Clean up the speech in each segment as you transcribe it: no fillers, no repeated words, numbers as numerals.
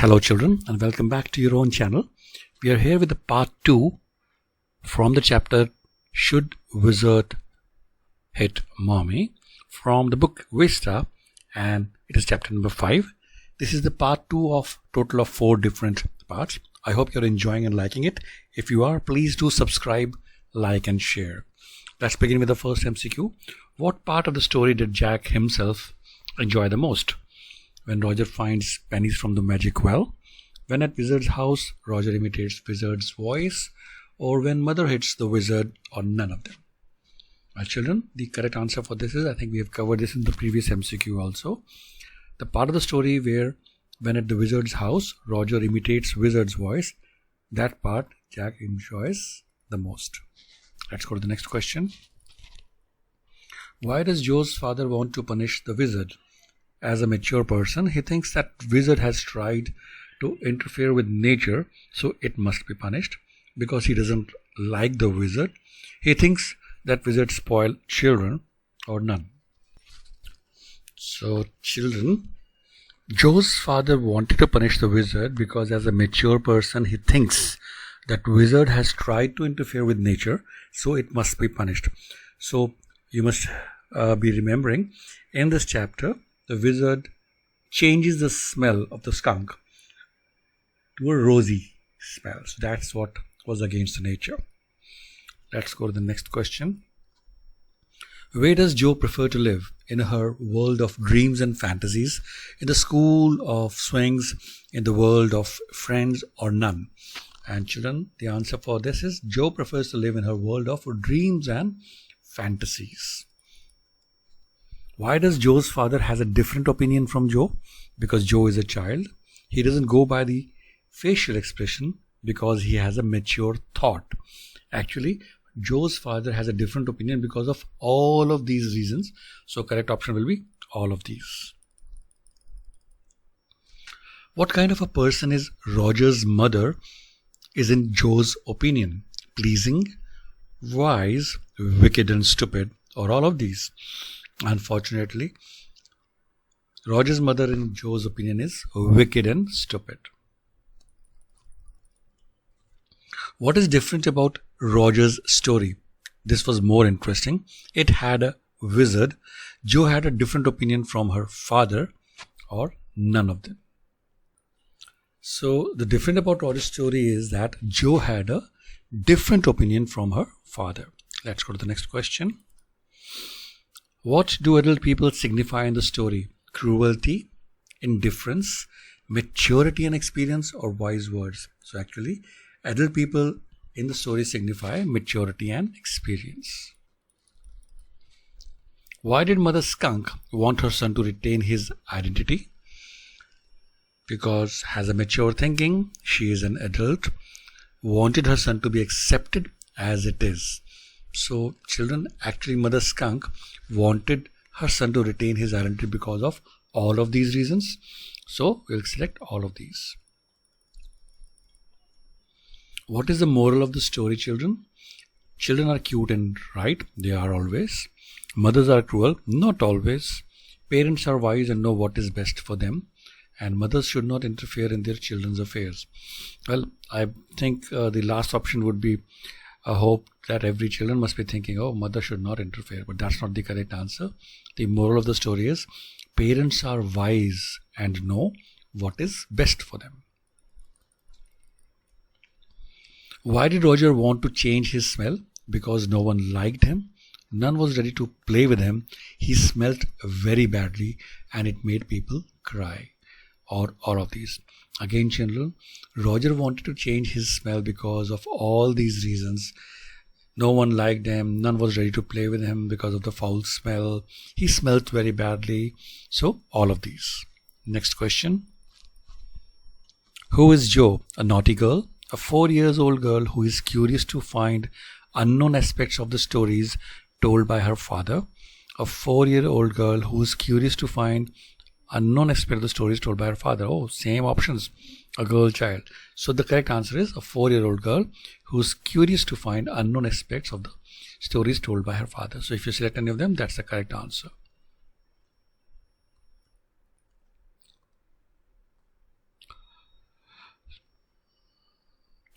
Hello children, and welcome back to your own channel. We are here with the part 2 from the chapter Should Wizard Hit Mommy from the book Vista, and it is chapter number 5. This is the part 2 of total of 4 different parts. I hope you're enjoying and liking it. If you are, please do subscribe, like and share. Let's begin with the first MCQ. What part of the story did Jack himself enjoy the most? When Roger finds pennies from the magic well, when at Wizard's house Roger imitates Wizard's voice, or when Mother hits the Wizard, or none of them. Well children, the correct answer for this is, I think we have covered this in the previous MCQ also. The part of the story where when at the Wizard's house Roger imitates Wizard's voice, that part Jack enjoys the most. Let's go to the next question. Why does Joe's father want to punish the Wizard? As a mature person, he thinks that Wizard has tried to interfere with nature, so it must be punished. Because he doesn't like the Wizard, he thinks that Wizard spoil children or none. So children, Joe's father wanted to punish the Wizard because as a mature person, he thinks that Wizard has tried to interfere with nature, so it must be punished. So you must be remembering, in this chapter, the Wizard changes the smell of the skunk to a rosy smell. So that's what was against the nature. Let's go to the next question. Where does Jo prefer to live? In her world of dreams and fantasies, in the school of swings, in the world of friends, or none? And children, the answer for this is Jo prefers to live in her world of dreams and fantasies. Why does Joe's father has a different opinion from Joe? Because Joe is a child. He doesn't go by the facial expression because he has a mature thought. Actually, Joe's father has a different opinion because of all of these reasons. So correct option will be all of these. What kind of a person is Roger's mother is in Joe's opinion? Pleasing, wise, wicked and stupid, or all of these? Unfortunately, Roger's mother in Joe's opinion is wicked and stupid. What is different about Roger's story? This was more interesting. It had a wizard. Jo had a different opinion from her father, or none of them. So the different about Roger's story is that Jo had a different opinion from her father. Let's go to the next question. What do adult people signify in the story? Cruelty, indifference, maturity and experience, or wise words? So actually, adult people in the story signify maturity and experience. Why did Mother Skunk want her son to retain his identity? Because as a mature thinking, she is an adult, wanted her son to be accepted as it is. So children, actually Mother Skunk wanted her son to retain his identity because of all of these reasons. So we'll select all of these. What is the moral of the story, children? Children are cute and right. They are always. Mothers are cruel. Not always. Parents are wise and know what is best for them. And mothers should not interfere in their children's affairs. Well, I think the last option would be a hope that every children must be thinking, oh, mother should not interfere. But that's not the correct answer. The moral of the story is parents are wise and know what is best for them. Why did Roger want to change his smell? Because no one liked him. None was ready to play with him. He smelt very badly and it made people cry. Or all of these. Again, children, Roger wanted to change his smell because of all these reasons. No one liked him. None was ready to play with him because of the foul smell. He smelled very badly. So, all of these. Next question. Who is Jo? A naughty girl? A 4-year-old girl who is curious to find unknown aspects of the stories told by her father. A 4-year-old girl who is curious to find unknown aspect of the stories told by her father. Oh, same options. A girl child. So the correct answer is a 4-year-old girl who's curious to find unknown aspects of the stories told by her father. So if you select any of them, that's the correct answer.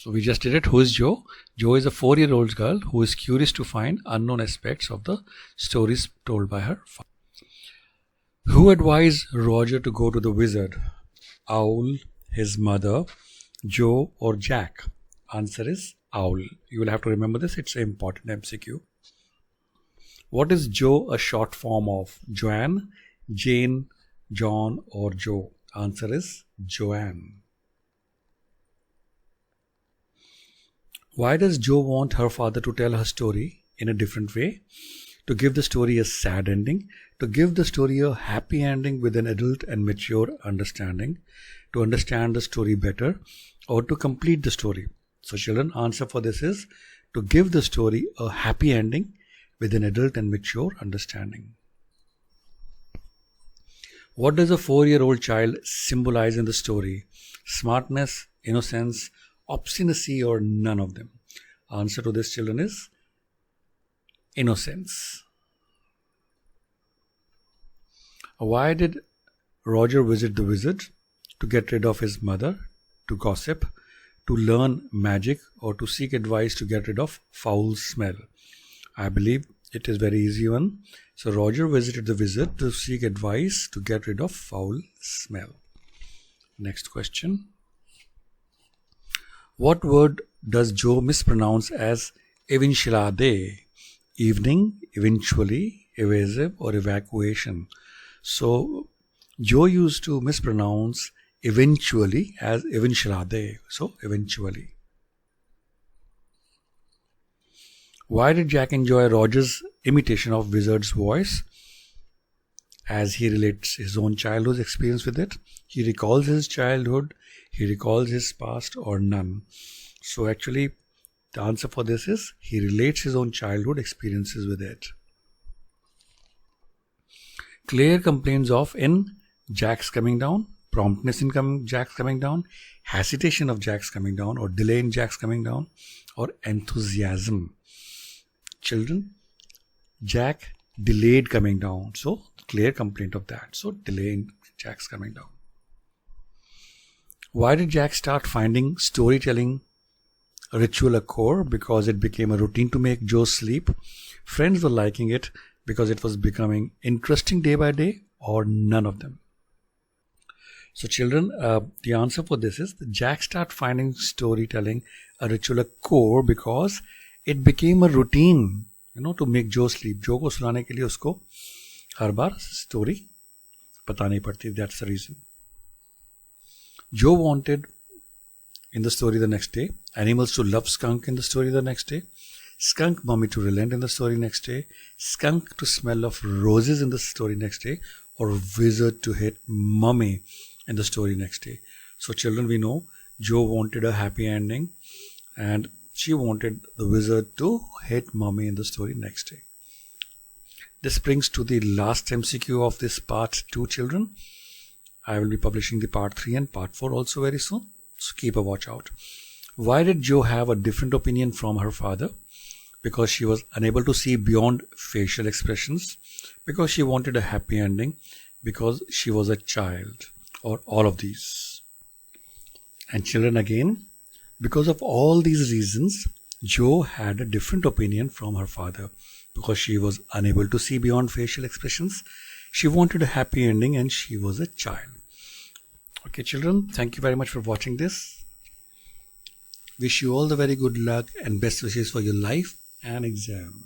So we just did it. Who is Jo? Jo is a 4-year-old girl who is curious to find unknown aspects of the stories told by her father. Who advised Roger to go to the wizard? Owl, his mother, Jo, or Jack? Answer is Owl. You will have to remember this. It's an important MCQ. What is Jo a short form of? Joanne, Jane, John, or Jo? Answer is Joanne. Why does Jo want her father to tell her story in a different way? To give the story a sad ending, to give the story a happy ending with an adult and mature understanding, to understand the story better, or to complete the story. So children, answer for this is to give the story a happy ending with an adult and mature understanding. What does a 4-year-old child symbolize in the story? Smartness, innocence, obstinacy, or none of them? Answer to this, children, is innocence. Why did Roger visit the wizard? To get rid of his mother, to gossip, to learn magic, or to seek advice to get rid of foul smell? I believe it is very easy one. So Roger visited the wizard to seek advice to get rid of foul smell. Next question. What word does Jo mispronounce as eventually? Evening, eventually, evasive, or evacuation? So Jo used to mispronounce eventually as eventually. So eventually. Why did Jack enjoy Roger's imitation of Wizard's voice? As he relates his own childhood experience with it. He recalls his childhood, he recalls his past, or none. So actually the answer for this is he relates his own childhood experiences with it. Claire complains of in Jack's coming down, promptness in Jack's coming down, hesitation of Jack's coming down, or delay in Jack's coming down, or enthusiasm. Children, Jack delayed coming down. So Claire complained of that. So delay in Jack's coming down. Why did Jack start finding storytelling ritual a core? Because it became a routine to make Jo sleep. Friends were liking it because it was becoming interesting day by day, or none of them. So children, the answer for this is Jack started finding storytelling a ritual a core because it became a routine, to make Jo sleep. Jo को सुलाने के लिए उसको हर बार story बतानी पड़ती. That's the reason. Jo wanted in the story the next day animals to love skunk in the story the next day, skunk mommy to relent in the story next day, skunk to smell of roses in the story next day, or wizard to hit mommy in the story next day. So children, we know Jo wanted a happy ending and she wanted the wizard to hit mommy in the story next day. This brings to the last MCQ of this part 2, children. I will be publishing the part 3 and part 4 also very soon. So keep a watch out. Why did Jo have a different opinion from her father? Because she was unable to see beyond facial expressions, because she wanted a happy ending, because she was a child, or all of these. And children, again, because of all these reasons, Jo had a different opinion from her father, because she was unable to see beyond facial expressions, she wanted a happy ending, and she was a child. Okay, children, thank you very much for watching this. Wish you all the very good luck and best wishes for your life and exam.